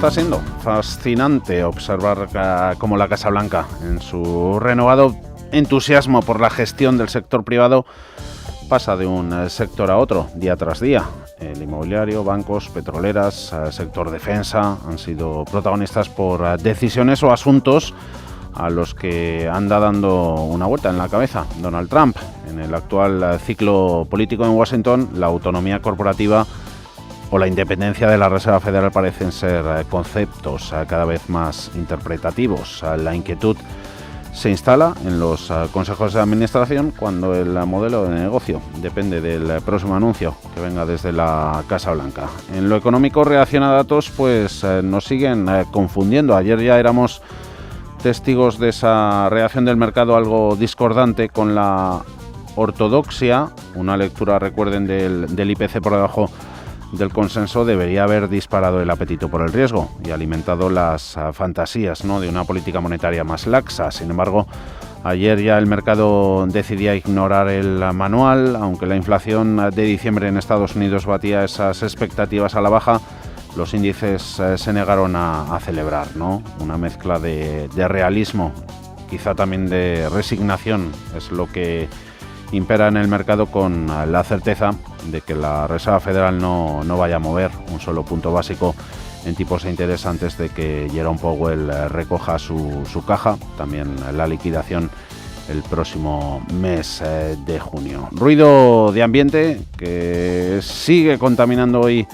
está siendo fascinante observar cómo la Casa Blanca, en su renovado entusiasmo por la gestión del sector privado, pasa de un sector a otro, día tras día. El inmobiliario, bancos, petroleras, sector defensa han sido protagonistas por decisiones o asuntos a los que anda dando una vuelta en la cabeza Donald Trump. En el actual ciclo político en Washington, la autonomía corporativa o la independencia de la Reserva Federal parecen ser conceptos cada vez más interpretativos. La inquietud se instala en los consejos de administración cuando el modelo de negocio depende del próximo anuncio que venga desde la Casa Blanca. En lo económico, reacción a datos pues nos siguen confundiendo. Ayer ya éramos testigos de esa reacción del mercado algo discordante con la ortodoxia. Una lectura, recuerden, del IPC por debajo del consenso debería haber disparado el apetito por el riesgo y alimentado las fantasías, ¿no?, de una política monetaria más laxa. Sin embargo, ayer ya el mercado decidía ignorar el manual. Aunque la inflación de diciembre en Estados Unidos batía esas expectativas a la baja, los índices se negaron a celebrar, ¿no? Una mezcla de realismo, quizá también de resignación, es lo que impera en el mercado, con la certeza de que la Reserva Federal no vaya a mover un solo punto básico en tipos de interés antes de que Jerome Powell recoja su caja, también la liquidación el próximo mes de junio. Ruido de ambiente que sigue contaminando hoy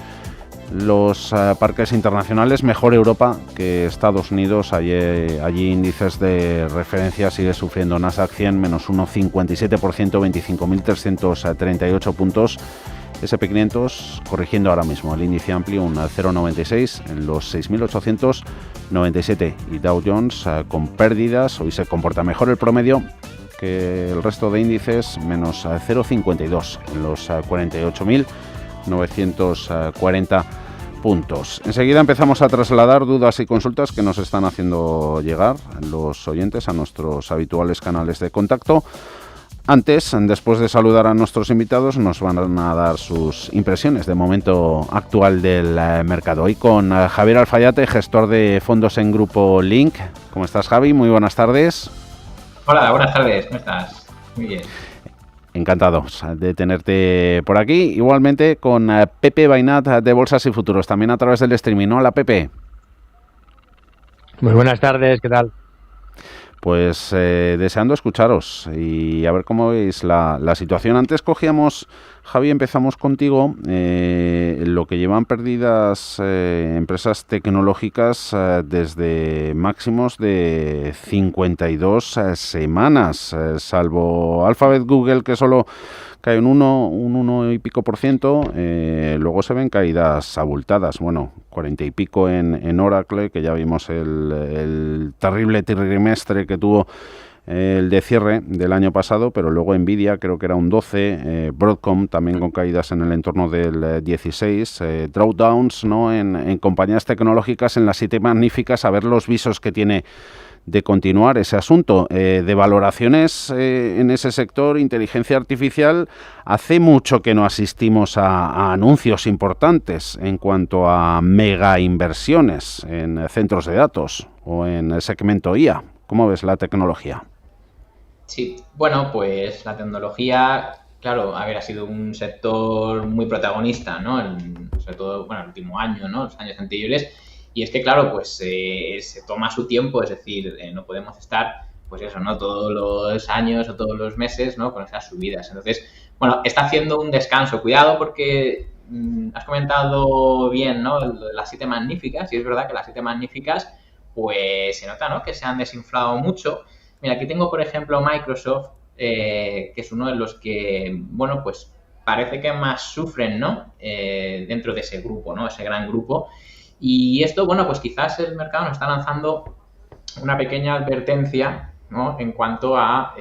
los parques internacionales. Mejor Europa que Estados Unidos. Allí índices de referencia sigue sufriendo. Nasdaq 100 menos 1,57%, 25.338 puntos. S&P 500 corrigiendo ahora mismo. El índice amplio un 0,96 en los 6.897. Y Dow Jones con pérdidas. Hoy se comporta mejor el promedio que el resto de índices, menos 0,52 en los 48.940 puntos. Enseguida empezamos a trasladar dudas y consultas que nos están haciendo llegar los oyentes a nuestros habituales canales de contacto. Antes, después de saludar a nuestros invitados, nos van a dar sus impresiones de momento actual del mercado. Hoy con Javier Alfayate, gestor de fondos en Grupo Link. ¿Cómo estás, Javi? Muy buenas tardes. Hola, buenas tardes. ¿Cómo estás? Muy bien. Encantados de tenerte por aquí. Igualmente con Pepe Bainat de Bolsas y Futuros, también a través del streaming. Hola, Pepe. Muy buenas tardes, ¿qué tal? Pues deseando escucharos y a ver cómo veis la situación. Antes cogíamos, Javi, empezamos contigo, lo que llevan perdidas empresas tecnológicas desde máximos de 52 semanas, salvo Alphabet, Google, que solo cae un 1 y pico %. Luego se ven caídas abultadas, bueno, 40 y pico en Oracle, que ya vimos el terrible trimestre que tuvo el de cierre del año pasado, pero luego Nvidia creo que era un 12, Broadcom también con caídas en el entorno del 16, drawdowns, ¿no?, en compañías tecnológicas, en las 7 magníficas, a ver los visos que tiene de continuar ese asunto. De valoraciones en ese sector, inteligencia artificial, hace mucho que no asistimos a anuncios importantes en cuanto a mega inversiones en centros de datos o en el segmento IA. ¿Cómo ves la tecnología? Sí, bueno, pues la tecnología, claro, ha sido un sector muy protagonista, ¿no? Sobre todo, bueno, el último año, ¿no?, los años anteriores. Y es que, claro, pues se toma su tiempo, es decir, no podemos estar, pues eso, ¿no?, todos los años o todos los meses, ¿no?, con esas subidas. Entonces, bueno, está haciendo un descanso. Cuidado porque has comentado bien, ¿no?, las 7 magníficas, y es verdad que las 7 magníficas, pues se nota, ¿no?, que se han desinflado mucho. Mira, aquí tengo, por ejemplo, Microsoft, que es uno de los que, bueno, pues parece que más sufren, ¿no?, dentro de ese grupo, ¿no?, ese gran grupo. Y esto, bueno, pues quizás el mercado nos está lanzando una pequeña advertencia, ¿no?, en cuanto a,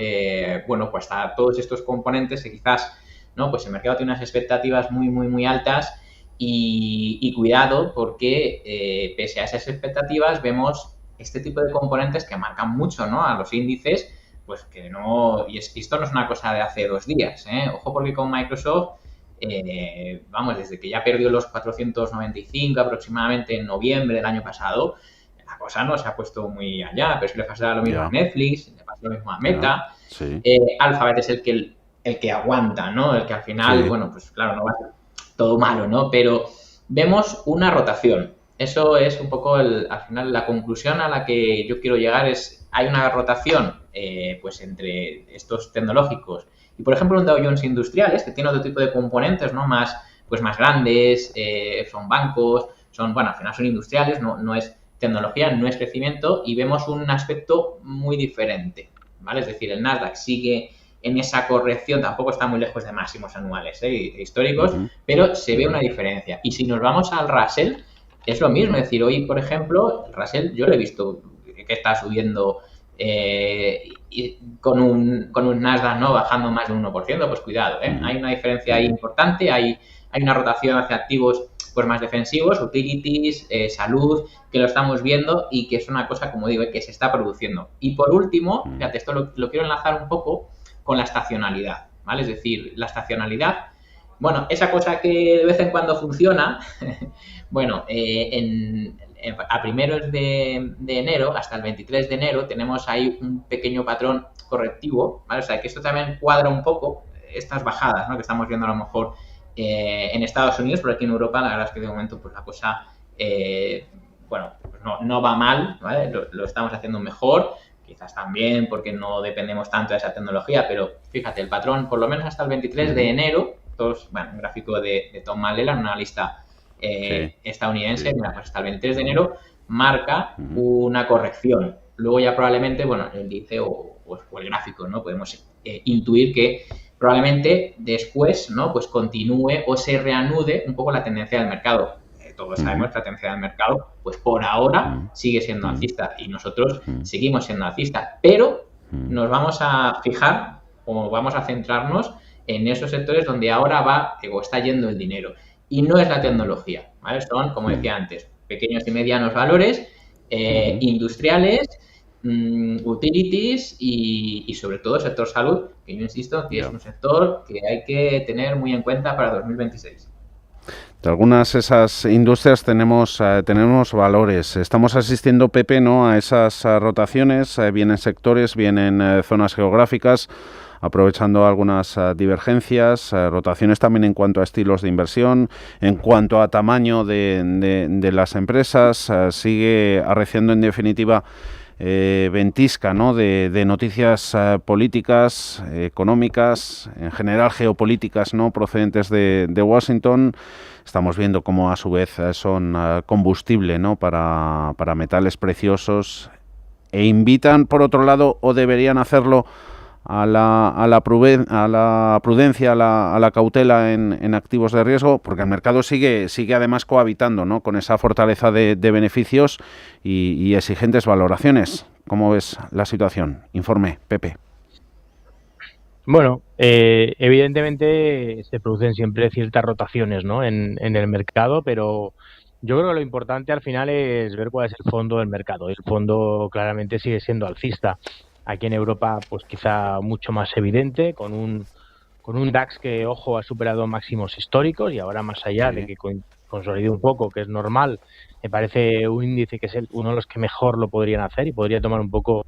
bueno, pues a todos estos componentes que quizás, ¿no?, pues el mercado tiene unas expectativas muy, muy, muy altas y cuidado porque pese a esas expectativas vemos este tipo de componentes que marcan mucho, ¿no?, a los índices, pues que no, y esto no es una cosa de hace 2 días, ¿eh? Ojo porque con Microsoft vamos, desde que ya perdió los 495 aproximadamente en noviembre del año pasado, la cosa no se ha puesto muy allá, pero si le pasa lo mismo a Netflix, le pasa lo mismo a Meta. Sí. Alphabet es el que aguanta, ¿no? El que al final, Sí. bueno, pues claro, no va a ser todo malo, ¿no? Pero vemos una rotación. Eso es un poco, al final, la conclusión a la que yo quiero llegar es, hay una rotación, pues entre estos tecnológicos y, por ejemplo, un Dow Jones Industriales, que tiene otro tipo de componentes, ¿no? Pues más grandes, son bancos, bueno, al final son industriales, no es tecnología, no es crecimiento, y vemos un aspecto muy diferente, ¿vale? Es decir, el Nasdaq sigue en esa corrección, tampoco está muy lejos de máximos anuales históricos, pero se ve una diferencia. Y si nos vamos al Russell, es lo mismo. Es decir, hoy, por ejemplo, el Russell yo lo he visto que está subiendo con un Nasdaq, ¿no?, bajando más de un 1%, pues cuidado, hay una diferencia ahí importante, hay una rotación hacia activos pues más defensivos, utilities, salud, que lo estamos viendo y que es una cosa, como digo, que se está produciendo. Y por último, fíjate, esto lo quiero enlazar un poco con la estacionalidad, ¿vale? Es decir, la estacionalidad, bueno, esa cosa que de vez en cuando funciona, bueno, a primeros de enero hasta el 23 de enero tenemos ahí un pequeño patrón correctivo, ¿vale? O sea, que esto también cuadra un poco estas bajadas, ¿no?, que estamos viendo a lo mejor en Estados Unidos, pero aquí en Europa la verdad es que de momento pues la cosa, bueno, pues no va mal, ¿vale? Lo estamos haciendo mejor, quizás también porque no dependemos tanto de esa tecnología, pero fíjate, el patrón, por lo menos hasta el 23 de enero, bueno, un gráfico de Tom Malleland, una analista estadounidense, mira, pues hasta el 23 de enero marca una corrección. Luego ya probablemente, bueno, el índice o el gráfico, ¿no?, podemos intuir que probablemente después, ¿no?, pues continúe o se reanude un poco la tendencia del mercado. Todos sabemos que la tendencia del mercado, pues por ahora sigue siendo alcista y nosotros seguimos siendo alcistas, pero nos vamos a fijar o vamos a centrarnos en esos sectores donde ahora va o está yendo el dinero. Y no es la tecnología, ¿vale? Son, como decía antes, pequeños y medianos valores, industriales, utilities y sobre todo sector salud, que yo insisto que es un sector que hay que tener muy en cuenta para 2026. De algunas de esas industrias tenemos valores. Estamos asistiendo, Pepe, ¿no?, a esas rotaciones, bien en sectores, bien en zonas geográficas, aprovechando algunas divergencias, rotaciones también en cuanto a estilos de inversión, en cuanto a tamaño de las empresas. Sigue arreciando, en definitiva, ventisca, ¿no?, de noticias políticas, económicas, en general geopolíticas, ¿no?, procedentes de Washington. Estamos viendo cómo a su vez son combustible, ¿no?, para metales preciosos, e invitan, por otro lado, o deberían hacerlo, a la prudencia, a la cautela en activos de riesgo, porque el mercado sigue además cohabitando, ¿no?, con esa fortaleza de beneficios y exigentes valoraciones. ¿Cómo ves la situación? Informe, Pepe. Bueno, evidentemente se producen siempre ciertas rotaciones, ¿no?, en el mercado, pero yo creo que lo importante al final es ver cuál es el fondo del mercado. El fondo claramente sigue siendo alcista. Aquí en Europa, pues quizá mucho más evidente, con un DAX que, ojo, ha superado máximos históricos y ahora, más allá de que consolide un poco, que es normal, me parece un índice que es uno de los que mejor lo podrían hacer y podría tomar un poco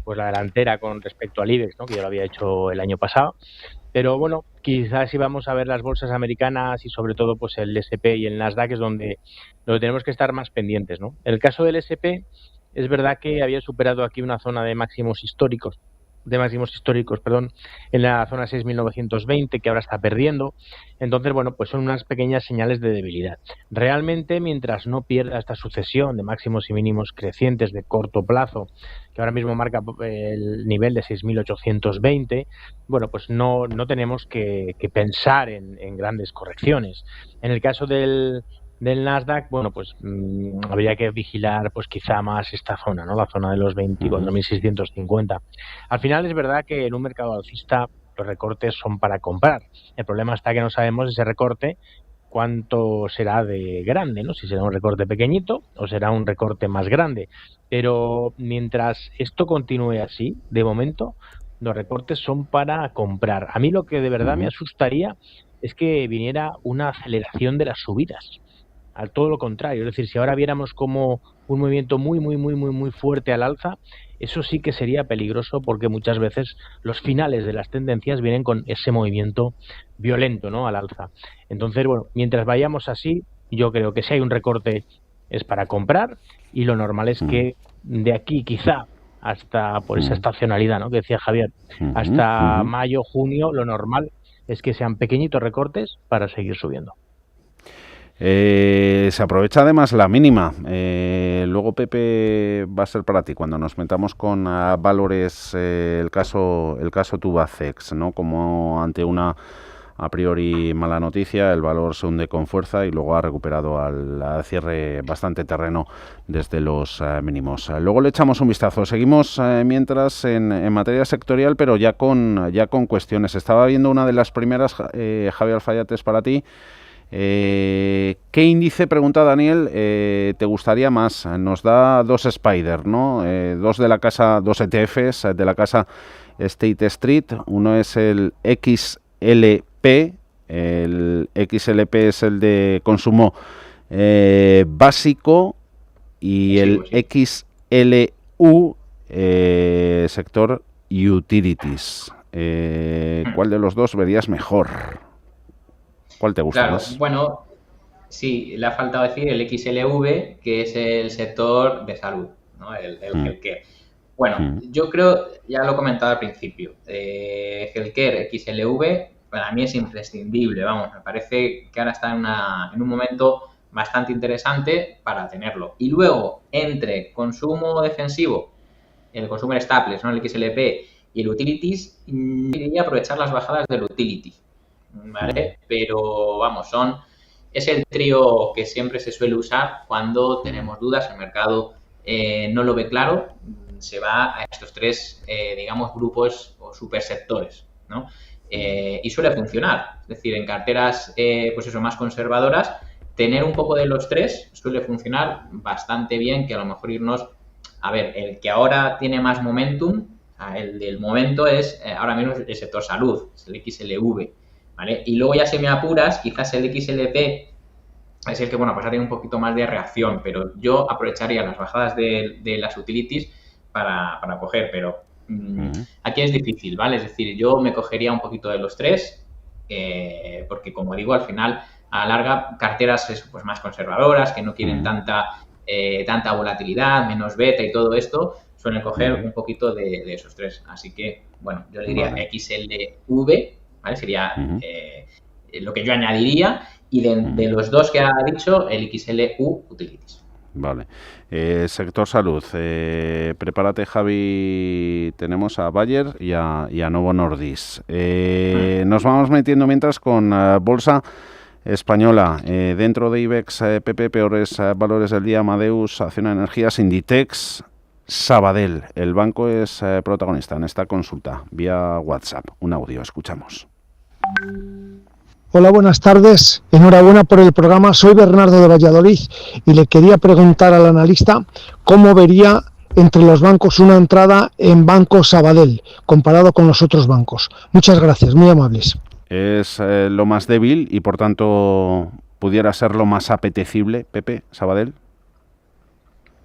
pues la delantera con respecto al IBEX, ¿no?, que ya lo había hecho el año pasado. Pero bueno, quizás si vamos a ver las bolsas americanas y sobre todo pues el S&P y el Nasdaq es donde tenemos que estar más pendientes, ¿no? El caso del S&P es verdad que había superado aquí una zona de máximos históricos, en la zona 6.920, que ahora está perdiendo. Entonces, bueno, pues son unas pequeñas señales de debilidad. Realmente, mientras no pierda esta sucesión de máximos y mínimos crecientes de corto plazo, que ahora mismo marca el nivel de 6.820, bueno, pues no tenemos que pensar en grandes correcciones. En el caso del Nasdaq, bueno, pues habría que vigilar pues quizá más esta zona, ¿no?, la zona de los 24.650. Al final es verdad que en un mercado alcista los recortes son para comprar. El problema está que no sabemos ese recorte cuánto será de grande, ¿no?, si será un recorte pequeñito o será un recorte más grande. Pero mientras esto continúe así, de momento, los recortes son para comprar. A mí lo que de verdad me asustaría es que viniera una aceleración de las subidas. Al todo lo contrario, es decir, si ahora viéramos como un movimiento muy fuerte al alza, eso sí que sería peligroso porque muchas veces los finales de las tendencias vienen con ese movimiento violento, ¿no?, al alza. Entonces, bueno, mientras vayamos así, yo creo que si hay un recorte es para comprar y lo normal es que de aquí quizá hasta por esa estacionalidad, ¿no?, que decía Javier, hasta mayo, junio, lo normal es que sean pequeñitos recortes para seguir subiendo. Se aprovecha además la mínima. Luego, Pepe, va a ser para ti cuando nos metamos con valores, el caso Tubacex, ¿no? Como ante una a priori mala noticia, el valor se hunde con fuerza y luego ha recuperado al cierre bastante terreno desde los mínimos. Luego le echamos un vistazo. Seguimos mientras en materia sectorial, pero ya con cuestiones. Estaba viendo una de las primeras, Javier Alfayates, para ti. ¿Qué índice, pregunta Daniel, te gustaría más? Nos da dos Spider, ¿no? Dos ETFs de la casa State Street. Uno es el XLP. El XLP es el de consumo básico y el XLU sector utilities. ¿Cuál de los dos verías mejor? ¿Cuál te gusta más? Bueno, sí, le ha faltado decir el XLV, que es el sector de salud, ¿no? El healthcare. Bueno, yo creo, ya lo he comentado al principio, healthcare XLV para mí es imprescindible, vamos, me parece que ahora está en un momento bastante interesante para tenerlo. Y luego, entre consumo defensivo, el consumer staples, ¿no?, el XLP y el utilities, quería aprovechar las bajadas del utility, ¿vale? Pero vamos, es el trío que siempre se suele usar cuando tenemos dudas, el mercado no lo ve claro, se va a estos tres, digamos, grupos o supersectores, ¿no? Y suele funcionar, es decir, en carteras, pues eso, más conservadoras, tener un poco de los tres suele funcionar bastante bien, que a lo mejor irnos, a ver, el que ahora tiene más momentum, el del momento es ahora mismo el sector salud, es el XLV, ¿vale? Y luego ya si me apuras, quizás el XLP es el que, bueno, pues ha tenido un poquito más de reacción, pero yo aprovecharía las bajadas de las utilities para coger, pero aquí es difícil, ¿vale? Es decir, yo me cogería un poquito de los tres, porque como digo, al final, a la larga, carteras pues más conservadoras, que no quieren tanta volatilidad, menos beta y todo esto, suelen coger un poquito de esos tres. Así que, bueno, yo le diría XLV, ¿vale? Sería lo que yo añadiría, y de los dos que ha dicho, el XLU Utilities. Vale. Sector salud. Prepárate, Javi. Tenemos a Bayer y a Novo Nordisk. Nos vamos metiendo mientras con bolsa española. Dentro de IBEX, PP, peores valores del día: Amadeus, Acciona Energías, Inditex, Sabadell. El banco es protagonista en esta consulta vía WhatsApp. Un audio, escuchamos. Hola, buenas tardes. Enhorabuena por el programa. Soy Bernardo de Valladolid y le quería preguntar al analista cómo vería entre los bancos una entrada en Banco Sabadell comparado con los otros bancos. Muchas gracias, muy amables. Es lo más débil y por tanto pudiera ser lo más apetecible, Pepe, Sabadell.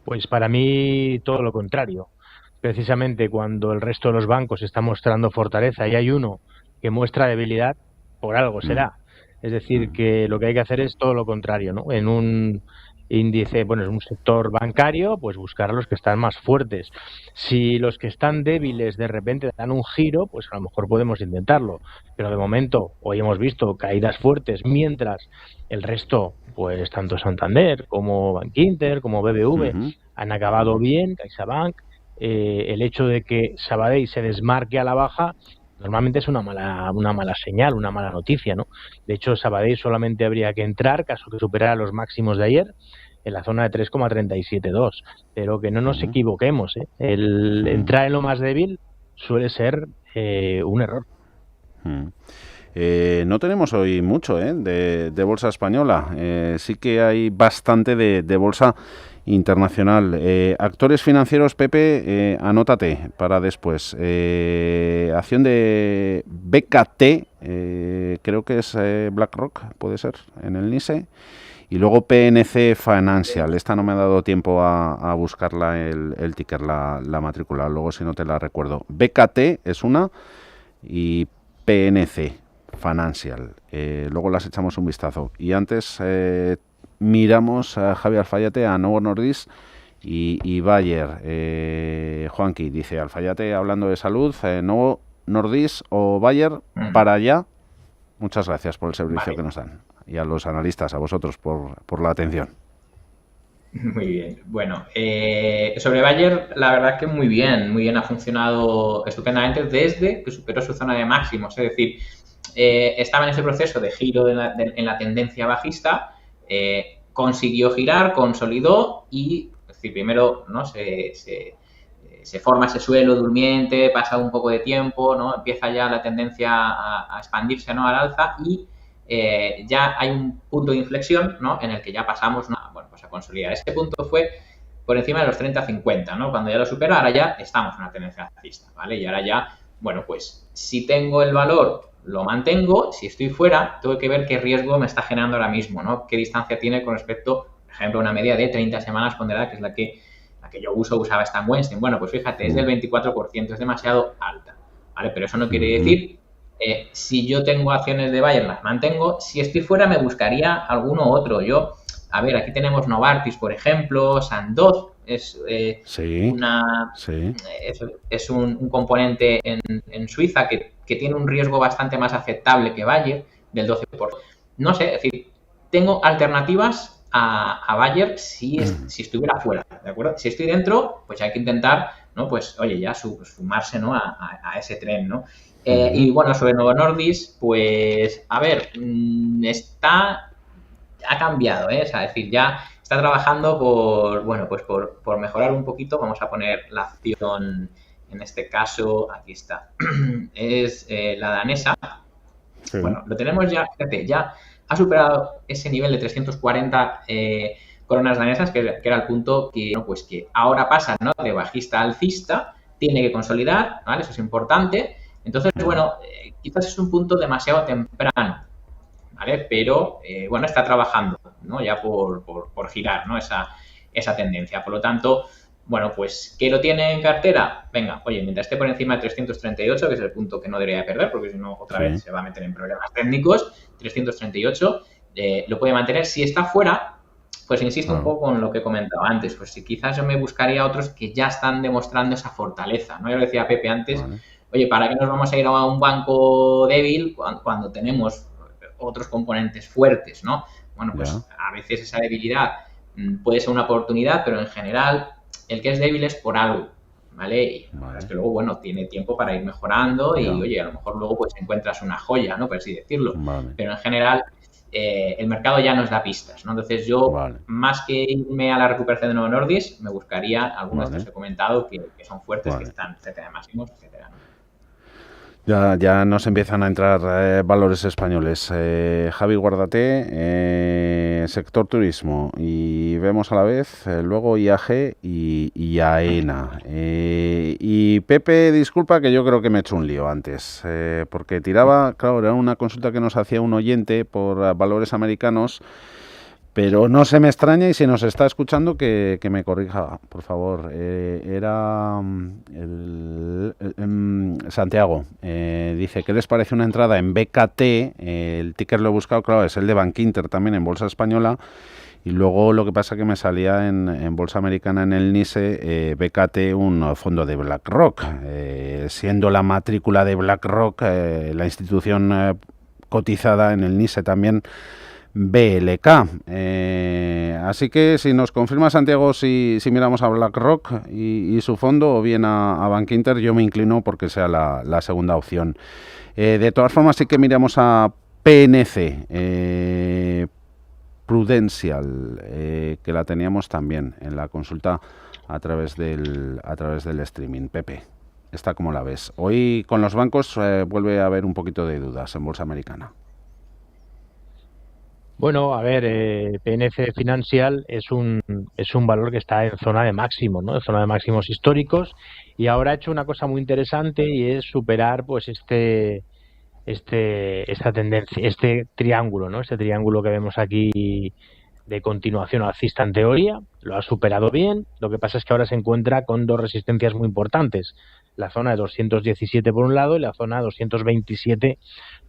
Pues para mí todo lo contrario. Precisamente cuando el resto de los bancos está mostrando fortaleza y hay uno que muestra debilidad, por algo será. Es decir, que lo que hay que hacer es todo lo contrario, ¿no? En un índice, bueno, en un sector bancario, pues buscar a los que están más fuertes. Si los que están débiles de repente dan un giro, pues a lo mejor podemos intentarlo. Pero de momento, hoy hemos visto caídas fuertes, mientras el resto, pues tanto Santander como Bankinter, como BBV, han acabado bien, CaixaBank. El hecho de que Sabadell se desmarque a la baja normalmente es una mala señal, una mala noticia, ¿no? De hecho, Sabadell solamente habría que entrar, caso que superara los máximos de ayer, en la zona de 3,372. Pero que no nos equivoquemos, ¿eh? El entrar en lo más débil suele ser un error. No tenemos hoy mucho de bolsa española. Sí que hay bastante de bolsa internacional. Actores financieros, Pepe, anótate para después. Acción de BKT, creo que es BlackRock, puede ser, en el NISE. Y luego PNC Financial. Esta no me ha dado tiempo a buscarla el ticker, la matrícula. Luego si no te la recuerdo. BKT es una y PNC Financial. Luego las echamos un vistazo. Y antes miramos a Javier Alfayate, a Novo Nordisk y Bayer. Juanqui dice, Alfayate hablando de salud, Novo Nordisk o Bayer para allá. Muchas gracias por el servicio que nos dan. Y a los analistas, a vosotros, por la atención. Muy bien. Bueno, sobre Bayer, la verdad es que muy bien, ha funcionado estupendamente desde que superó su zona de máximos. Es decir, estaba en ese proceso de giro en la tendencia bajista, consiguió girar, consolidó y, es decir, primero, ¿no? se forma ese suelo durmiente, pasa un poco de tiempo, ¿no? Empieza ya la tendencia a expandirse, ¿no? Al alza y ya hay un punto de inflexión, ¿no? En el que ya pasamos, ¿no? Pues a consolidar. Ese punto fue por encima de los 30-50, ¿no? Cuando ya lo supera, ahora ya estamos en una tendencia alcista, ¿vale? Y ahora ya, bueno, pues si tengo el valor, lo mantengo. Si estoy fuera, tengo que ver qué riesgo me está generando ahora mismo, ¿no? Qué distancia tiene con respecto, por ejemplo, a una media de 30 semanas ponderada, que es la que yo usaba Stan Weinstein. Bueno, pues fíjate, es del 24%, es demasiado alta, ¿vale? Pero eso no quiere decir... si yo tengo acciones de Bayer, las mantengo. Si estoy fuera, me buscaría alguno otro. A ver, aquí tenemos Novartis, por ejemplo, Sandoz, es un componente en Suiza que tiene un riesgo bastante más aceptable que Bayer, del 12%. No sé, es decir, tengo alternativas a Bayer si estuviera fuera, ¿de acuerdo? Si estoy dentro, pues hay que intentar, ¿no? Pues, oye, ya sumarse, ¿no? a ese tren, ¿no? Y bueno, sobre Novo Nordisk, pues, a ver, ha cambiado, ¿eh? O sea, es decir, ya está trabajando por mejorar un poquito. Vamos a poner la acción, en este caso, aquí está, es la danesa. Sí. Bueno, lo tenemos ya, fíjate, ya ha superado ese nivel de 340 coronas danesas, que era el punto que ahora pasa, ¿no? De bajista a alcista, tiene que consolidar, ¿vale? Eso es importante. Entonces, bueno, quizás es un punto demasiado temprano, ¿vale? Pero, bueno, está trabajando, ¿no? Ya por girar, ¿no? Esa tendencia. Por lo tanto, bueno, pues, ¿qué lo tiene en cartera? Venga, oye, mientras esté por encima de 338, que es el punto que no debería perder, porque si no, otra vez se va a meter en problemas técnicos, 338, lo puede mantener. Si está fuera, pues insisto un poco en lo que he comentado antes, pues si quizás yo me buscaría otros que ya están demostrando esa fortaleza, ¿no? Yo lo decía Pepe antes, oye, ¿para qué nos vamos a ir a un banco débil cuando tenemos otros componentes fuertes, ¿no? Bueno, pues a veces esa debilidad puede ser una oportunidad, pero en general el que es débil es por algo, ¿vale? Y es que luego, bueno, tiene tiempo para ir mejorando y, oye, a lo mejor luego pues encuentras una joya, ¿no? Por así decirlo. Pero en general el mercado ya nos da pistas, ¿no? Entonces yo, más que irme a la recuperación de Novo Nordisk, me buscaría algunos de los que he comentado que son fuertes, que están cerca de máximos, etcétera, ¿no? Ya nos empiezan a entrar valores españoles. Javi, guárdate, sector turismo, y vemos a la vez luego IAG y AENA. Y Pepe, disculpa que yo creo que me he hecho un lío antes, porque tiraba, claro, era una consulta que nos hacía un oyente por valores americanos. Pero no se me extraña, y si nos está escuchando, que me corrija, por favor. Era Santiago. Dice, ¿qué les parece una entrada en BKT? El ticker lo he buscado, claro, es el de Bankinter también en Bolsa Española. Y luego lo que pasa que me salía en Bolsa Americana, en el NISE, BKT, un fondo de BlackRock. Siendo la matrícula de BlackRock, la institución cotizada en el NISE también, BLK. Así que si nos confirma Santiago si miramos a BlackRock y su fondo, o bien a Bankinter, yo me inclino porque sea la segunda opción. De todas formas, sí que miramos a PNC, Prudential, que la teníamos también en la consulta a través del streaming. Pepe, ¿esta cómo la ves? Hoy con los bancos vuelve a haber un poquito de dudas en Bolsa Americana. Bueno, a ver, PNC Financial es un valor que está en zona de máximos, ¿no? En zona de máximos históricos, y ahora ha hecho una cosa muy interesante y es superar pues esta tendencia, este triángulo, ¿no? Este triángulo que vemos aquí de continuación alcista en teoría, lo ha superado bien. Lo que pasa es que ahora se encuentra con dos resistencias muy importantes, la zona de 217 por un lado y la zona de 227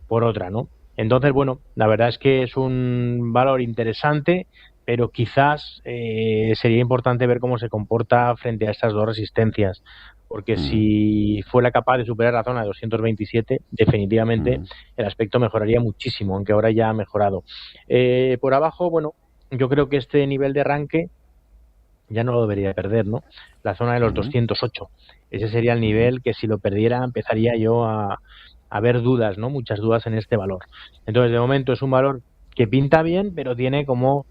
por otra, ¿no? Entonces, bueno, la verdad es que es un valor interesante, pero quizás sería importante ver cómo se comporta frente a estas dos resistencias, porque si fuera capaz de superar la zona de 227, definitivamente el aspecto mejoraría muchísimo, aunque ahora ya ha mejorado. Por abajo, bueno, yo creo que este nivel de arranque ya no lo debería perder, ¿no? La zona de los 208. Ese sería el nivel que si lo perdiera empezaría yo a ver dudas, ¿no? Muchas dudas en este valor. Entonces, de momento es un valor que pinta bien, pero tiene como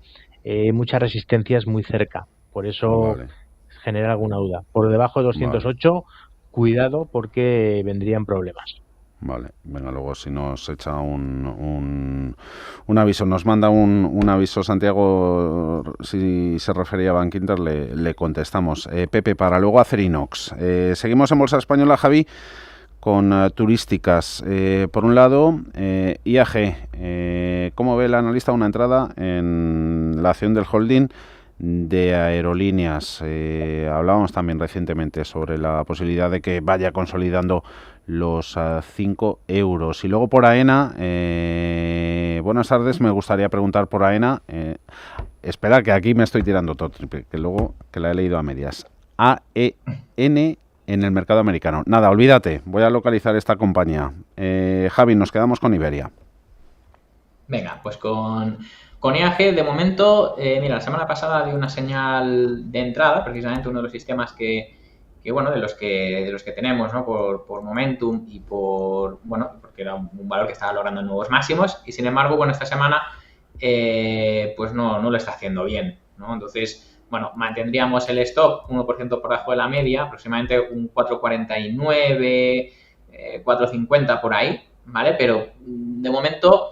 muchas resistencias muy cerca. Por eso genera alguna duda. Por debajo de 208, cuidado porque vendrían problemas. Vale, venga, luego si nos echa un aviso, nos manda un aviso Santiago, si se refería a Bankinter, le contestamos. Pepe, para luego Acerinox. Seguimos en Bolsa Española, Javi, con turísticas. Por un lado, IAG. ¿Cómo ve el analista una entrada en la acción del holding de aerolíneas? Hablábamos también recientemente sobre la posibilidad de que vaya consolidando los 5 euros. Y luego por AENA, buenas tardes, me gustaría preguntar por AENA, espera que aquí me estoy tirando todo, que luego que la he leído a medias. AEN en el mercado americano. Nada, olvídate, voy a localizar esta compañía. Javi, nos quedamos con Iberia. Venga, pues con IAG, de momento, mira, la semana pasada dio una señal de entrada, precisamente uno de los sistemas que bueno, de los que tenemos, ¿no? Por momentum y porque era un valor que estaba logrando nuevos máximos, y sin embargo, bueno, esta semana pues no lo está haciendo bien, ¿no? Entonces, bueno, mantendríamos el stop 1% por debajo de la media, aproximadamente un 4,49, 4,50 por ahí, ¿vale? Pero de momento,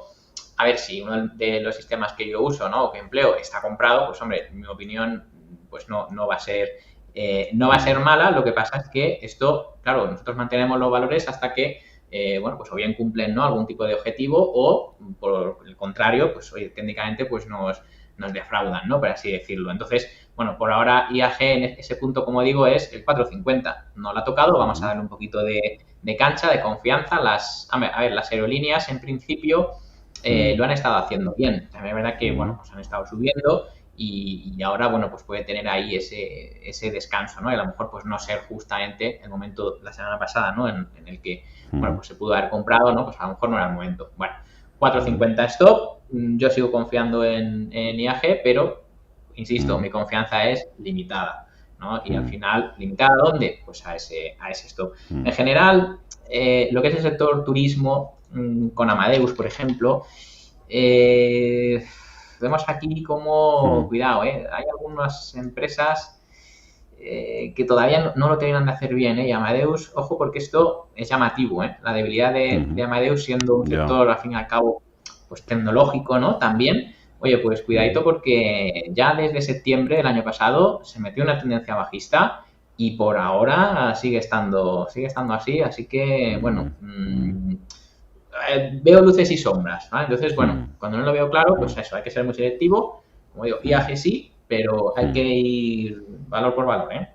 a ver, si uno de los sistemas que yo uso, ¿no? O que empleo está comprado, pues hombre, en mi opinión, pues no va a ser mala. Lo que pasa es que esto, claro, nosotros mantenemos los valores hasta que, bueno, pues o bien cumplen, ¿no? Algún tipo de objetivo o, por el contrario, pues oye, técnicamente pues nos defraudan, ¿no? Por así decirlo. Entonces, bueno, por ahora IAG en ese punto, como digo, es el 4,50. No lo ha tocado, vamos a darle un poquito de cancha, de confianza. A ver, las aerolíneas en principio lo han estado haciendo bien. También es verdad que, bueno, pues han estado subiendo y ahora, bueno, pues puede tener ahí ese descanso, ¿no? Y a lo mejor, pues no ser justamente el momento, la semana pasada, ¿no? En el que, bueno, pues se pudo haber comprado, ¿no? Pues a lo mejor no era el momento. Bueno, 4,50 stop. Yo sigo confiando en IAG, pero, insisto, mi confianza es limitada, ¿no? Y al final, ¿limitada a dónde? Pues a ese stop. En general, lo que es el sector turismo, con Amadeus, por ejemplo, vemos aquí como, cuidado, hay algunas empresas que todavía no lo terminan de hacer bien, y Amadeus, ojo, porque esto es llamativo, la debilidad de Amadeus, siendo un sector, al fin y al cabo, pues tecnológico, ¿no? También, oye, pues cuidadito, porque ya desde septiembre del año pasado se metió una tendencia bajista y por ahora sigue estando así que, bueno, veo luces y sombras, ¿vale? Entonces, bueno, cuando no lo veo claro, pues eso, hay que ser muy selectivo. Como digo, IAG sí, pero hay que ir valor por valor, ¿eh?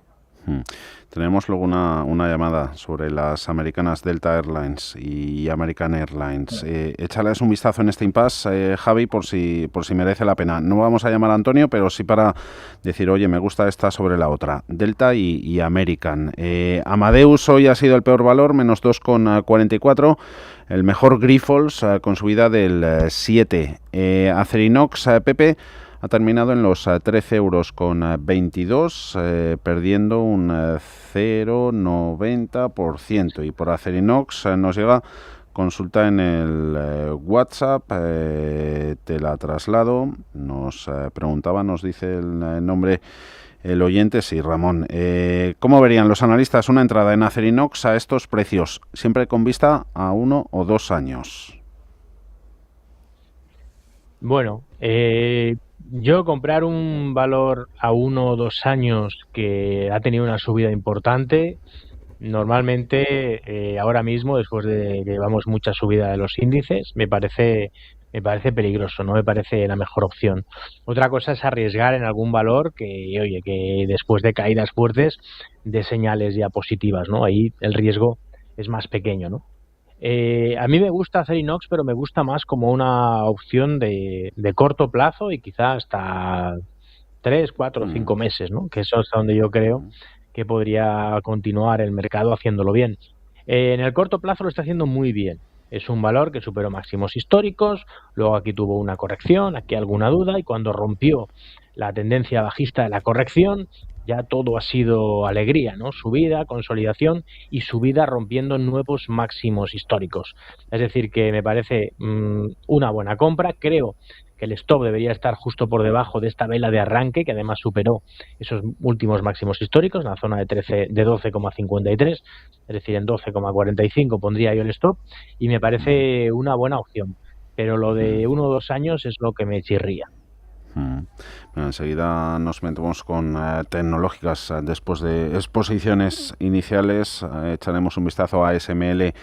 Tenemos luego una llamada sobre las americanas Delta Airlines y American Airlines. Échales un vistazo en este impasse, Javi, por si merece la pena. No vamos a llamar a Antonio, pero sí para decir, oye, me gusta esta sobre la otra. Delta y American. Amadeus hoy ha sido el peor valor, menos 2,44. El mejor Grifols con subida del 7. Acerinox, Pepe, ha terminado en los 13,22 euros, perdiendo un 0,90%. Y por Acerinox nos llega consulta en el WhatsApp, te la traslado. Nos preguntaba, nos dice el nombre el oyente, sí, Ramón. ¿Cómo verían los analistas una entrada en Acerinox a estos precios, siempre con vista a 1 o 2 años? Bueno, yo comprar un valor a 1 o 2 años que ha tenido una subida importante, normalmente ahora mismo, después de que llevamos mucha subida de los índices, me parece peligroso, no me parece la mejor opción. Otra cosa es arriesgar en algún valor que, oye, que después de caídas fuertes dé señales ya positivas, ¿no? Ahí el riesgo es más pequeño, ¿no? A mí me gusta hacer inox, pero me gusta más como una opción de corto plazo y quizá hasta 3, 4, 5 meses, ¿no? Que eso es donde yo creo que podría continuar el mercado haciéndolo bien. En el corto plazo lo está haciendo muy bien. Es un valor que superó máximos históricos, luego aquí tuvo una corrección, aquí alguna duda, y cuando rompió la tendencia bajista de la corrección, ya todo ha sido alegría, ¿no? Subida, consolidación y subida rompiendo nuevos máximos históricos. Es decir, que me parece una buena compra. Creo que el stop debería estar justo por debajo de esta vela de arranque, que además superó esos últimos máximos históricos, en la zona de 12,53, es decir, en 12,45 pondría yo el stop, y me parece una buena opción. Pero lo de 1 o 2 años es lo que me chirría. Bueno, enseguida nos metemos con tecnológicas. Después de exposiciones iniciales, echaremos un vistazo a ASML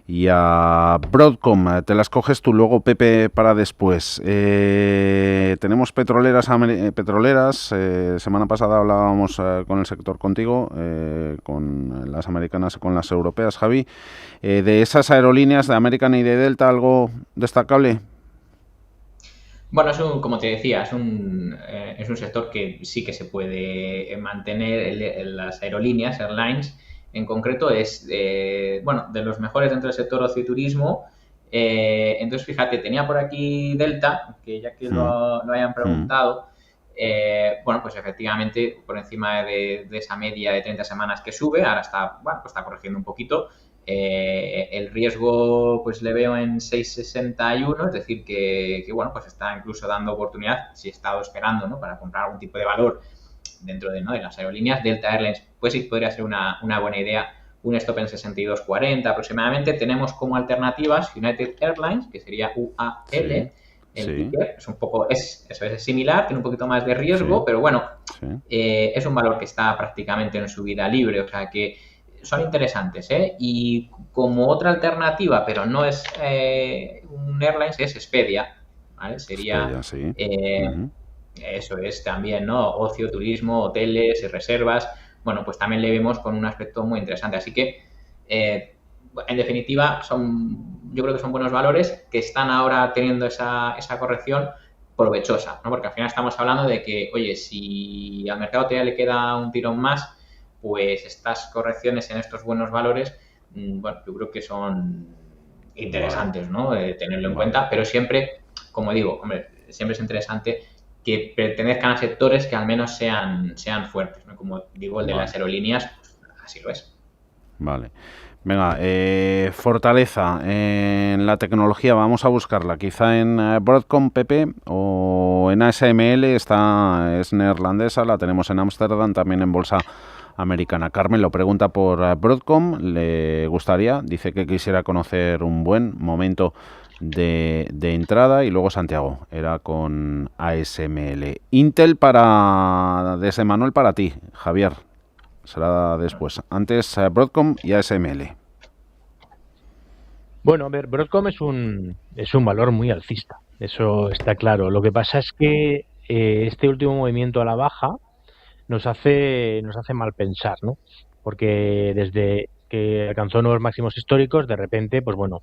y a Broadcom. Te las coges tú luego, Pepe, para después. Tenemos petroleras. Semana pasada hablábamos con el sector contigo, con las americanas y con las europeas, Javi. De esas aerolíneas de American y de Delta, ¿algo destacable? Bueno, como te decía, es un sector que sí que se puede mantener. Las aerolíneas, airlines, en concreto, es bueno, de los mejores dentro del sector ocio y turismo. Entonces, fíjate, tenía por aquí Delta, que ya que lo hayan preguntado, bueno, pues efectivamente por encima de esa media de 30 semanas que sube, ahora está, bueno, pues está corrigiendo un poquito. El riesgo pues le veo en 6,61, es decir que bueno, pues está incluso dando oportunidad, si he estado esperando, ¿no?, para comprar algún tipo de valor dentro de, ¿no?, de las aerolíneas. Delta Airlines pues sí podría ser una buena idea, un stop en 62,40 aproximadamente. Tenemos como alternativas United Airlines, que sería UAL, el ticker, es un poco, es similar, tiene un poquito más de riesgo, pero bueno, es un valor que está prácticamente en subida libre, o sea que son interesantes, ¿eh? Y como otra alternativa, pero no es un airlines, es Expedia, ¿vale? Sería, eso es también, ¿no?, ocio, turismo, hoteles y reservas. Bueno, pues también le vemos con un aspecto muy interesante. Así que, en definitiva, yo creo que son buenos valores que están ahora teniendo esa corrección provechosa, ¿no? Porque al final estamos hablando de que, oye, si al mercado todavía le queda un tirón más, pues estas correcciones en estos buenos valores, bueno, yo creo que son interesantes, ¿no? Tenerlo en cuenta, pero siempre, como digo, hombre, siempre es interesante que pertenezcan a sectores que al menos sean fuertes, ¿no? Como digo, el de las aerolíneas, pues, así lo es. Vale. Venga, fortaleza en la tecnología, vamos a buscarla. Quizá en Broadcom, Pepe, o en ASML, es neerlandesa, la tenemos en Ámsterdam, también en bolsa americana. Carmen lo pregunta por Broadcom, le gustaría, dice que quisiera conocer un buen momento de entrada, y luego Santiago era con ASML. Intel desde Manuel para ti, Javier. Será después. Antes Broadcom y ASML. Bueno, a ver, Broadcom es un valor muy alcista, eso está claro. Lo que pasa es que este último movimiento a la baja nos hace mal pensar, ¿no? Porque desde que alcanzó nuevos máximos históricos, de repente, pues bueno,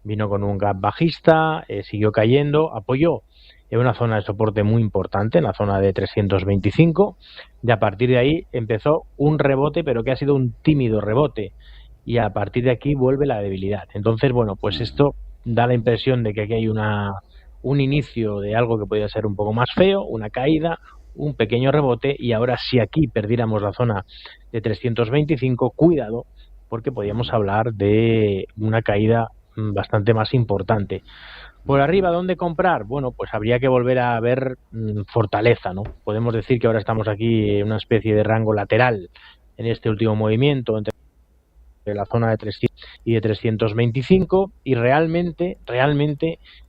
vino con un gap bajista, siguió cayendo, apoyó en una zona de soporte muy importante, en la zona de 325, y a partir de ahí empezó un rebote, pero que ha sido un tímido rebote, y a partir de aquí vuelve la debilidad. Entonces, bueno, pues esto da la impresión de que aquí hay un inicio de algo que podría ser un poco más feo, una caída, un pequeño rebote, y ahora si aquí perdiéramos la zona de 325, cuidado, porque podríamos hablar de una caída bastante más importante. Por arriba, ¿dónde comprar? Bueno, pues habría que volver a ver fortaleza, ¿no? Podemos decir que ahora estamos aquí en una especie de rango lateral en este último movimiento entre la zona de 300 y de 325, y realmente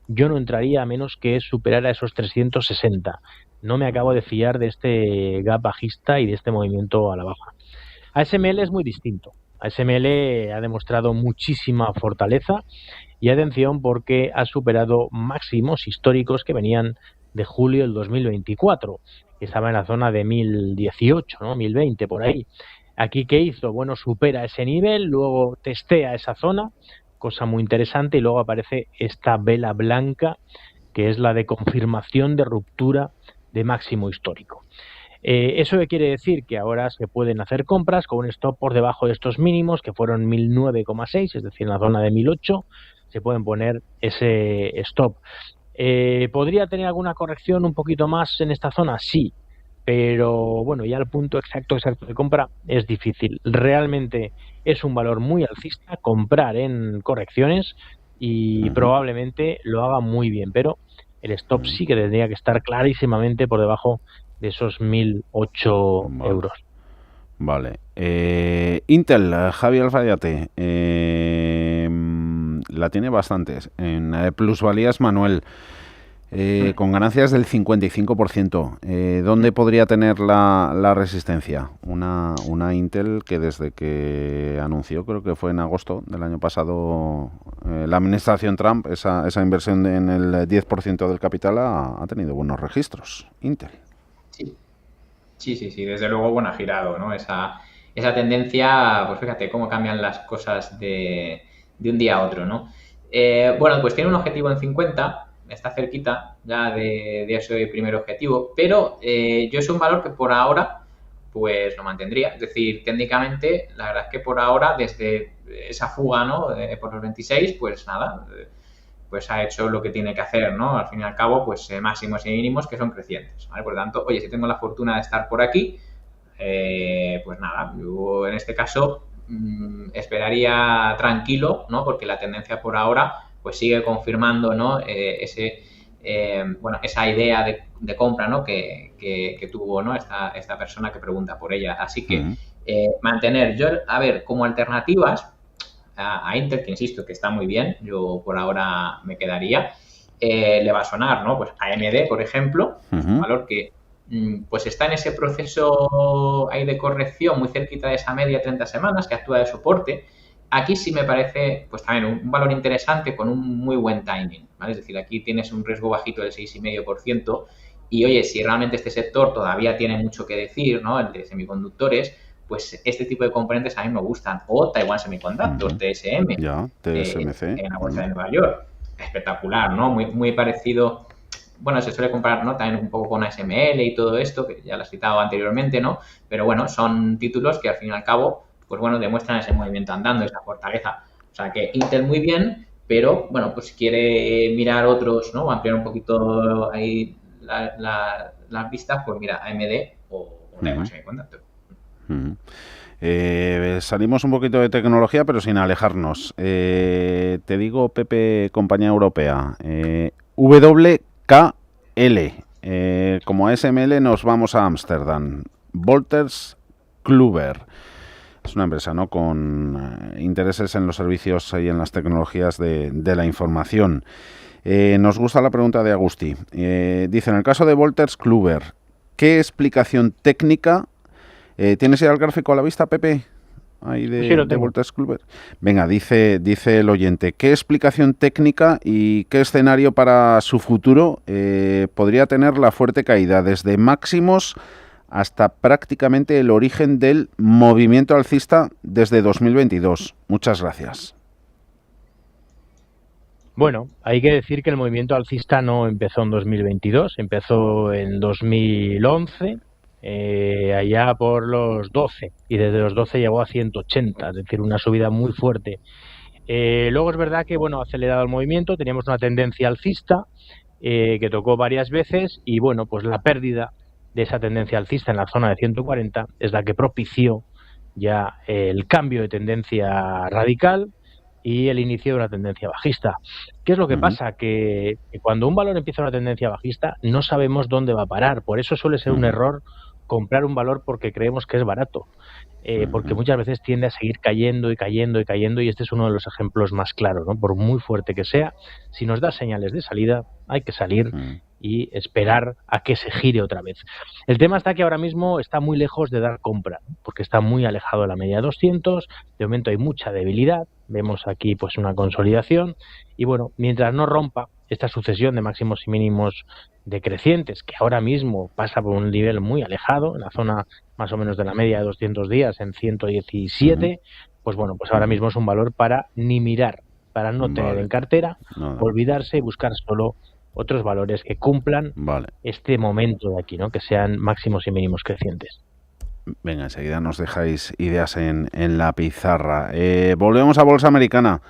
yo no entraría a menos que superara esos 360. No me acabo de fiar de este gap bajista y de este movimiento a la baja. ASML es muy distinto. ASML ha demostrado muchísima fortaleza y atención porque ha superado máximos históricos que venían de julio del 2024, que estaba en la zona de 1018, ¿no? 1020 por ahí. Aquí, ¿qué hizo? Bueno, supera ese nivel, luego testea esa zona, cosa muy interesante, y luego aparece esta vela blanca, que es la de confirmación de ruptura de máximo histórico. ¿Eso qué quiere decir? Que ahora se pueden hacer compras con un stop por debajo de estos mínimos, que fueron 1009,6, es decir, en la zona de 1008, se pueden poner ese stop. ¿Podría tener alguna corrección un poquito más en esta zona? Sí, pero bueno, ya el punto exacto de compra es difícil. Realmente es un valor muy alcista comprar en correcciones y probablemente lo haga muy bien, pero el stop sí que tendría que estar clarísimamente por debajo de esos 1008 euros. Vale. Intel, Javi Alfayate, la tiene bastantes. En plusvalías, Manuel, con ganancias del 55%. ¿Dónde podría tener la resistencia? Una Intel que desde que anunció, creo que fue en agosto del año pasado, la administración Trump, esa inversión en el 10% del capital ha tenido buenos registros. Intel. Sí, desde luego, bueno, ha girado, ¿no? Esa tendencia, pues fíjate cómo cambian las cosas de un día a otro, ¿no? Bueno, pues tiene un objetivo en 50, está cerquita ya de ese primer objetivo, pero yo es un valor que por ahora pues lo mantendría. Es decir, técnicamente, la verdad es que por ahora, desde esa fuga, ¿no? Por los 26, pues nada, pues ha hecho lo que tiene que hacer, ¿no? Al fin y al cabo, pues máximos y mínimos que son crecientes, ¿vale? Por lo tanto, oye, si tengo la fortuna de estar por aquí, pues nada, yo en este caso esperaría tranquilo, ¿no? Porque la tendencia por ahora pues sigue confirmando, ¿no? Esa idea de compra, ¿no? que tuvo, ¿no? esta persona que pregunta por ella. Así que mantener, yo, a ver, como alternativas a Intel, que insisto que está muy bien, yo por ahora me quedaría, le va a sonar, ¿no? Pues AMD, por ejemplo, un valor que pues está en ese proceso ahí de corrección muy cerquita de esa media 30 semanas que actúa de soporte. Aquí sí me parece pues también un valor interesante con un muy buen timing, ¿vale? Es decir, aquí tienes un riesgo bajito del 6,5% y oye, si realmente este sector todavía tiene mucho que decir, ¿no? El de semiconductores, pues este tipo de componentes a mí me gustan. O Taiwan Semiconductor, TSM, TSMC, en la bolsa de Nueva York. Espectacular, ¿no? Muy parecido. Bueno, se suele comparar, ¿no? También un poco con ASML y todo esto, que ya lo has citado anteriormente, ¿no? Pero bueno, son títulos que al fin y al cabo, pues bueno, demuestran ese movimiento andando, esa fortaleza. O sea que Intel muy bien, pero bueno, pues si quiere mirar otros, ¿no? Ampliar un poquito ahí las vistas, pues mira, AMD o Taiwan Semiconductor. Salimos un poquito de tecnología, pero sin alejarnos. Te digo, Pepe, compañía europea, WKL. Como ASML nos vamos a Ámsterdam. Wolters Kluwer. Es una empresa, ¿no?, con intereses en los servicios y en las tecnologías de la información. Nos gusta la pregunta de Agusti. Dice, en el caso de Wolters Kluwer, ¿qué explicación técnica... ¿Tienes ya el gráfico a la vista, Pepe? Ahí de Wolters Kluwer. Venga, dice el oyente, ¿qué explicación técnica y qué escenario para su futuro podría tener la fuerte caída desde máximos hasta prácticamente el origen del movimiento alcista desde 2022? Muchas gracias. Bueno, hay que decir que el movimiento alcista no empezó en 2022, empezó en 2011, allá por los 12, y desde los 12 llegó a 180, es decir, una subida muy fuerte. Luego es verdad que, bueno, ha acelerado el movimiento, teníamos una tendencia alcista que tocó varias veces y, bueno, pues la pérdida de esa tendencia alcista en la zona de 140 es la que propició ya el cambio de tendencia radical y el inicio de una tendencia bajista. ¿Qué es lo que pasa? Que cuando un valor empieza una tendencia bajista no sabemos dónde va a parar. Por eso suele ser un error comprar un valor porque creemos que es barato. Porque muchas veces tiende a seguir cayendo y cayendo y cayendo, y este es uno de los ejemplos más claros, ¿no? Por muy fuerte que sea, si nos da señales de salida, hay que salir y esperar a que se gire otra vez. El tema está que ahora mismo está muy lejos de dar compra, ¿no? Porque está muy alejado de la media de 200, de momento hay mucha debilidad, vemos aquí pues una consolidación, y bueno, mientras no rompa esta sucesión de máximos y mínimos decrecientes, que ahora mismo pasa por un nivel muy alejado, en la zona más o menos de la media de 200 días, en 117, pues bueno, pues ahora mismo es un valor para ni mirar, para no tener en cartera, olvidarse y buscar solo otros valores que cumplan este momento de aquí, ¿no? Que sean máximos y mínimos crecientes. Venga, enseguida nos dejáis ideas en la pizarra. Volvemos a Bolsa Americana.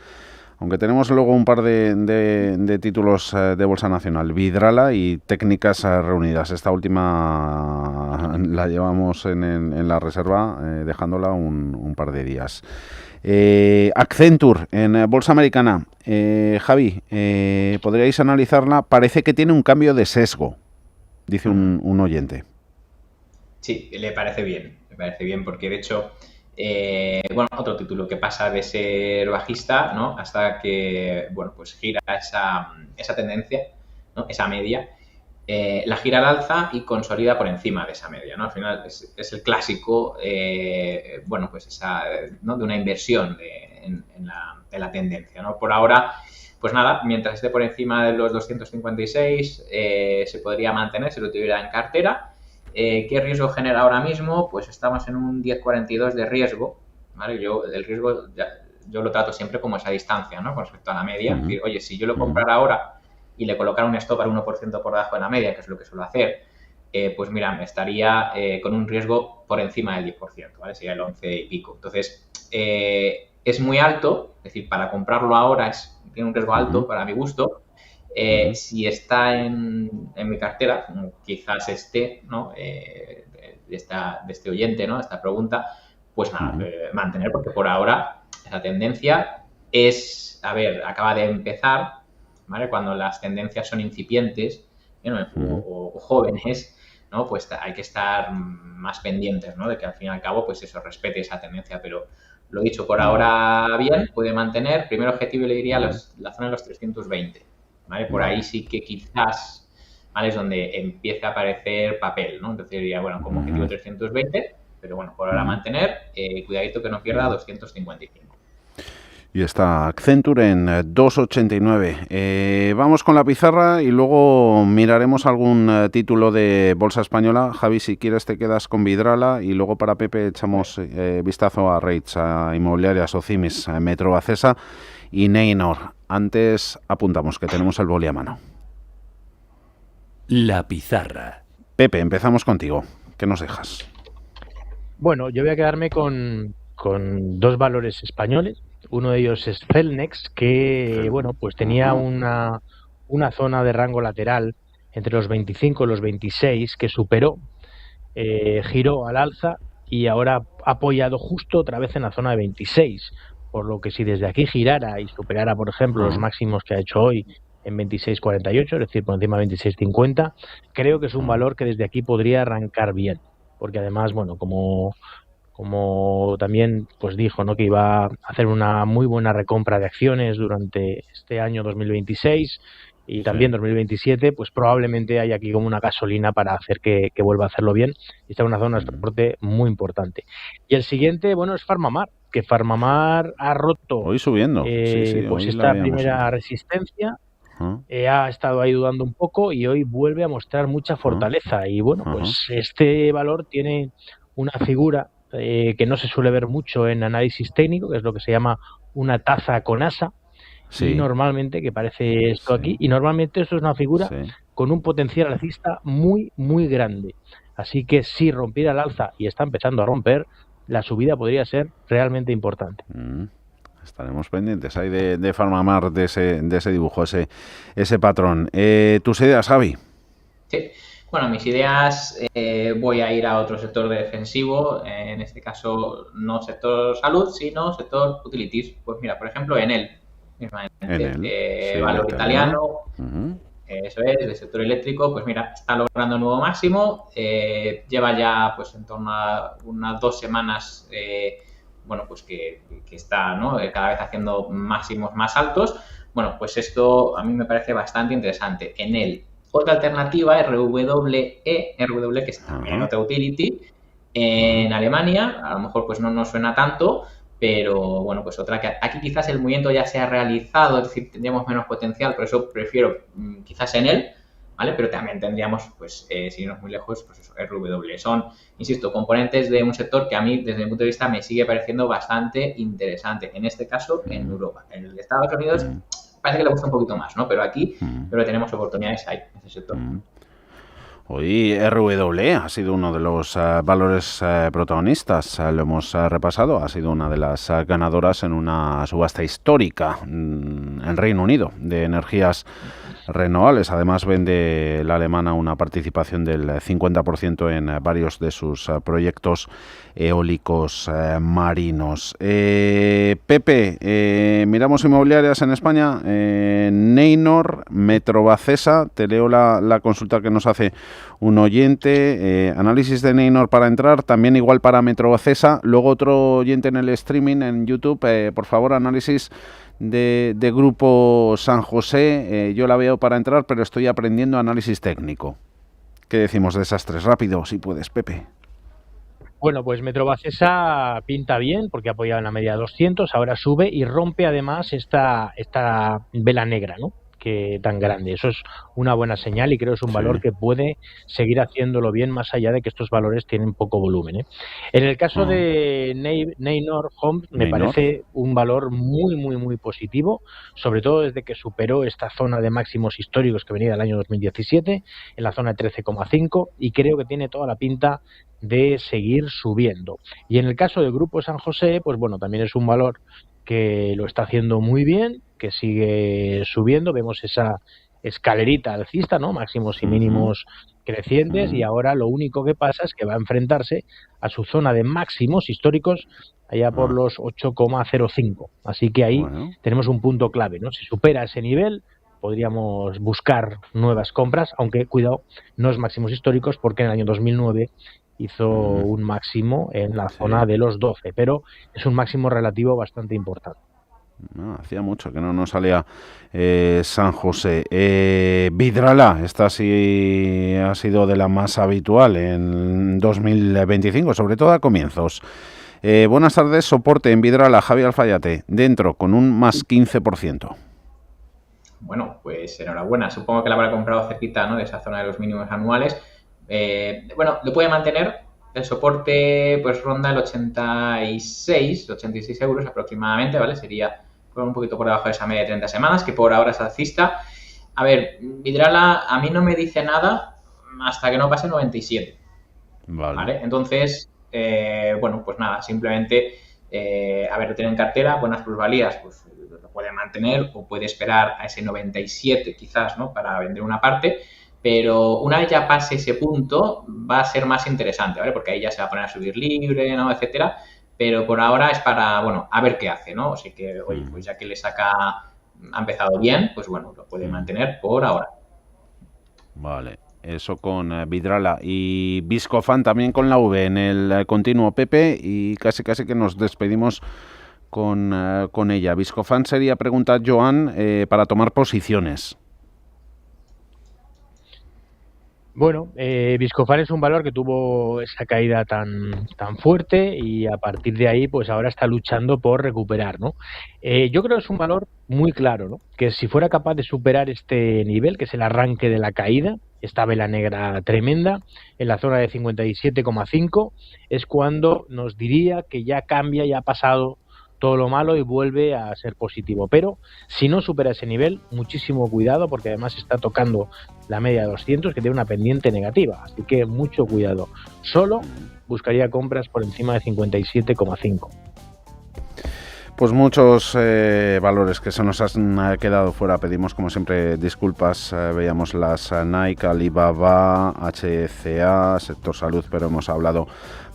Aunque tenemos luego un par de títulos de Bolsa Nacional, Vidrala y Técnicas Reunidas. Esta última la llevamos en la reserva, dejándola un par de días. Accenture en Bolsa Americana. Javi, ¿podríais analizarla? Parece que tiene un cambio de sesgo, dice un oyente. Sí, le parece bien porque de hecho... bueno, otro título que pasa de ser bajista, ¿no? Hasta que, bueno, pues gira esa tendencia, ¿no? Esa media, la gira al alza y consolida por encima de esa media, ¿no? Al final es el clásico, bueno, pues esa, ¿no? De una inversión en la tendencia, ¿no? Por ahora, pues nada, mientras esté por encima de los 256, se podría mantener si lo tuviera en cartera. ¿Qué riesgo genera ahora mismo? Pues estamos en un 10,42 de riesgo, ¿vale? El riesgo yo lo trato siempre como esa distancia, ¿no? Con respecto a la media. Es decir, oye, si yo lo comprara ahora y le colocara un stop al 1% por debajo de la media, que es lo que suelo hacer, pues mira, me estaría con un riesgo por encima del 10%, ¿vale? Sería el 11 y pico. Entonces, es muy alto, es decir, para comprarlo ahora tiene un riesgo alto para mi gusto. Si está en mi cartera, como quizás esté, ¿no? de este oyente, ¿no? Esta pregunta, pues nada, mantener, porque por ahora esa tendencia acaba de empezar, ¿vale? Cuando las tendencias son incipientes, ¿no? o jóvenes, ¿no? Pues hay que estar más pendientes, ¿no? De que al fin y al cabo, pues eso, respete esa tendencia, pero lo dicho, por ahora bien, puede mantener. Primer objetivo le diría la zona de los 320. ¿Vale? Por ahí sí que quizás, ¿vale? Es donde empiece a aparecer papel, ¿no? Entonces diría, bueno, como objetivo 320, pero bueno, por ahora mantener, cuidadito que no pierda 255. Y está Accenture en 2,89. Vamos con la pizarra y luego miraremos algún título de Bolsa Española. Javi, si quieres te quedas con Vidrala y luego para Pepe echamos vistazo a REITs, a Inmobiliarias, Ocimis, a Metrovacesa y Neinor. Antes apuntamos que tenemos el boli a mano. La pizarra. Pepe, empezamos contigo. ¿Qué nos dejas? Bueno, yo voy a quedarme con dos valores españoles. Uno de ellos es Celnex, que bueno, pues tenía una zona de rango lateral entre los 25 y los 26 que superó, giró al alza y ahora ha apoyado justo otra vez en la zona de 26. Por lo que si desde aquí girara y superara, por ejemplo, los máximos que ha hecho hoy en 26,48, es decir, por encima de 26,50, creo que es un valor que desde aquí podría arrancar bien. Porque además, bueno, como también pues dijo, ¿no? Que iba a hacer una muy buena recompra de acciones durante este año 2026 y también 2027, pues probablemente hay aquí como una gasolina para hacer que vuelva a hacerlo bien. Y está en una zona de soporte muy importante. Y el siguiente, bueno, es Farmamar, que Farmamar ha roto hoy subiendo. pues esta primera resistencia. Ha estado ahí dudando un poco y hoy vuelve a mostrar mucha fortaleza. Y bueno, pues este valor tiene una figura que no se suele ver mucho en análisis técnico, que es lo que se llama una taza con asa. Y normalmente, que parece esto aquí, y normalmente esto es una figura con un potencial alcista muy, muy grande. Así que si rompiera el alza y está empezando a romper, la subida podría ser realmente importante. Estaremos pendientes ahí de Farmamar, de ese dibujo, ese patrón. ¿Tus ideas, Javi? Sí. Bueno, mis ideas, voy a ir a otro sector defensivo, en este caso no sector salud, sino sector utilities. Pues mira, por ejemplo, Enel, valor italiano, Eso es, del sector eléctrico, pues mira, está logrando un nuevo máximo, lleva ya pues en torno a unas 2 semanas, bueno, pues que está, ¿no?, cada vez haciendo máximos más altos. Bueno, pues esto a mí me parece bastante interesante. En él, otra alternativa, RWE, que es también otra utility, en Alemania, a lo mejor pues no nos suena tanto, pero bueno, pues otra que aquí quizás el movimiento ya se ha realizado, es decir, tendríamos menos potencial, por eso prefiero quizás en él, ¿vale? Pero también tendríamos, pues, si irnos muy lejos, pues eso, RW. Son, insisto, componentes de un sector que a mí, desde mi punto de vista, me sigue pareciendo bastante interesante. En este caso, en Europa. En el de Estados Unidos parece que le gusta un poquito más, ¿no? Pero aquí creo que tenemos oportunidades ahí, en ese sector. Hoy RW ha sido uno de los valores protagonistas, lo hemos repasado, ha sido una de las ganadoras en una subasta histórica en Reino Unido de energías renovables. Además vende la alemana una participación del 50% en varios de sus proyectos eólicos marinos. Pepe, miramos inmobiliarias en España, Neinor, Metrovacesa, te leo la consulta que nos hace un oyente, análisis de Neinor para entrar, también igual para Metrovacesa, luego otro oyente en el streaming en YouTube, por favor, análisis de Grupo San José, yo la veo para entrar, pero estoy aprendiendo análisis técnico. ¿Qué decimos de esas tres? Rápido, si puedes, Pepe. Bueno, pues Metrovacesa pinta bien porque ha apoyado en la media de 200, ahora sube y rompe además esta vela negra, ¿no?, que tan grande. Eso es una buena señal y creo que es un valor que puede seguir haciéndolo bien más allá de que estos valores tienen poco volumen, ¿eh? En el caso de Neinor Homes me parece un valor muy, muy, muy positivo, sobre todo desde que superó esta zona de máximos históricos que venía del año 2017, en la zona de 13,5, y creo que tiene toda la pinta de seguir subiendo. Y en el caso del Grupo San José, pues bueno, también es un valor que lo está haciendo muy bien, que sigue subiendo, vemos esa escalerita alcista, ¿no?, máximos y mínimos crecientes, y ahora lo único que pasa es que va a enfrentarse a su zona de máximos históricos allá por los 8,05, así que ahí tenemos un punto clave, ¿no? Si supera ese nivel podríamos buscar nuevas compras, aunque cuidado, no es máximos históricos porque en el año 2009 hizo un máximo en la zona de los 12, pero es un máximo relativo bastante importante. No, hacía mucho que no nos salía San José. Vidrala, esta sí ha sido de la más habitual en 2025, sobre todo a comienzos. Buenas tardes, soporte en Vidrala, Javier Alfayate, dentro con un más 15%. Bueno, pues enhorabuena. Supongo que la habrá comprado cerquita, ¿no?, de esa zona de los mínimos anuales. Bueno, lo puede mantener. El soporte pues ronda el 86 euros aproximadamente, ¿vale? Sería un poquito por debajo de esa media de 30 semanas, que por ahora es alcista. A ver, Vidrala a mí no me dice nada hasta que no pase 97. ¿Vale? Entonces, bueno, pues nada, simplemente, a ver, lo tiene en cartera, buenas plusvalías, pues lo puede mantener o puede esperar a ese 97 quizás, ¿no?, para vender una parte. Pero una vez ya pase ese punto, va a ser más interesante, ¿vale? Porque ahí ya se va a poner a subir libre, ¿no?, etcétera. Pero por ahora es para, bueno, a ver qué hace, ¿no? Así que, oye, pues ya que ha empezado bien, pues bueno, lo puede mantener por ahora. Vale, eso con Vidrala. Y Viscofan también con la V en el continuo, Pepe, y casi que nos despedimos con ella. Viscofan sería, pregunta Joan, para tomar posiciones. Bueno, Viscofan es un valor que tuvo esa caída tan fuerte y a partir de ahí pues ahora está luchando por recuperar, ¿no? Yo creo que es un valor muy claro, ¿no?, que si fuera capaz de superar este nivel, que es el arranque de la caída, esta vela negra tremenda, en la zona de 57,5, es cuando nos diría que ya cambia, ya ha pasado todo lo malo y vuelve a ser positivo. Pero si no supera ese nivel, muchísimo cuidado, porque además está tocando la media de 200, que tiene una pendiente negativa, así que mucho cuidado. Solo buscaría compras por encima de 57,5. Pues muchos valores que se nos han quedado fuera. Pedimos, como siempre, disculpas. Veíamos las Nike, Alibaba, HCA, sector salud, pero hemos hablado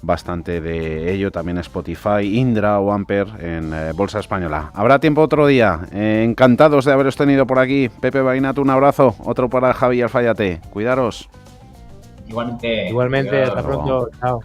bastante de ello. También Spotify, Indra o Amper en Bolsa Española. Habrá tiempo otro día. Encantados de haberos tenido por aquí. Pepe Bainato, un abrazo. Otro para Javier Alfayate. Cuidaros. Igualmente. Igualmente, hasta pronto. Chao.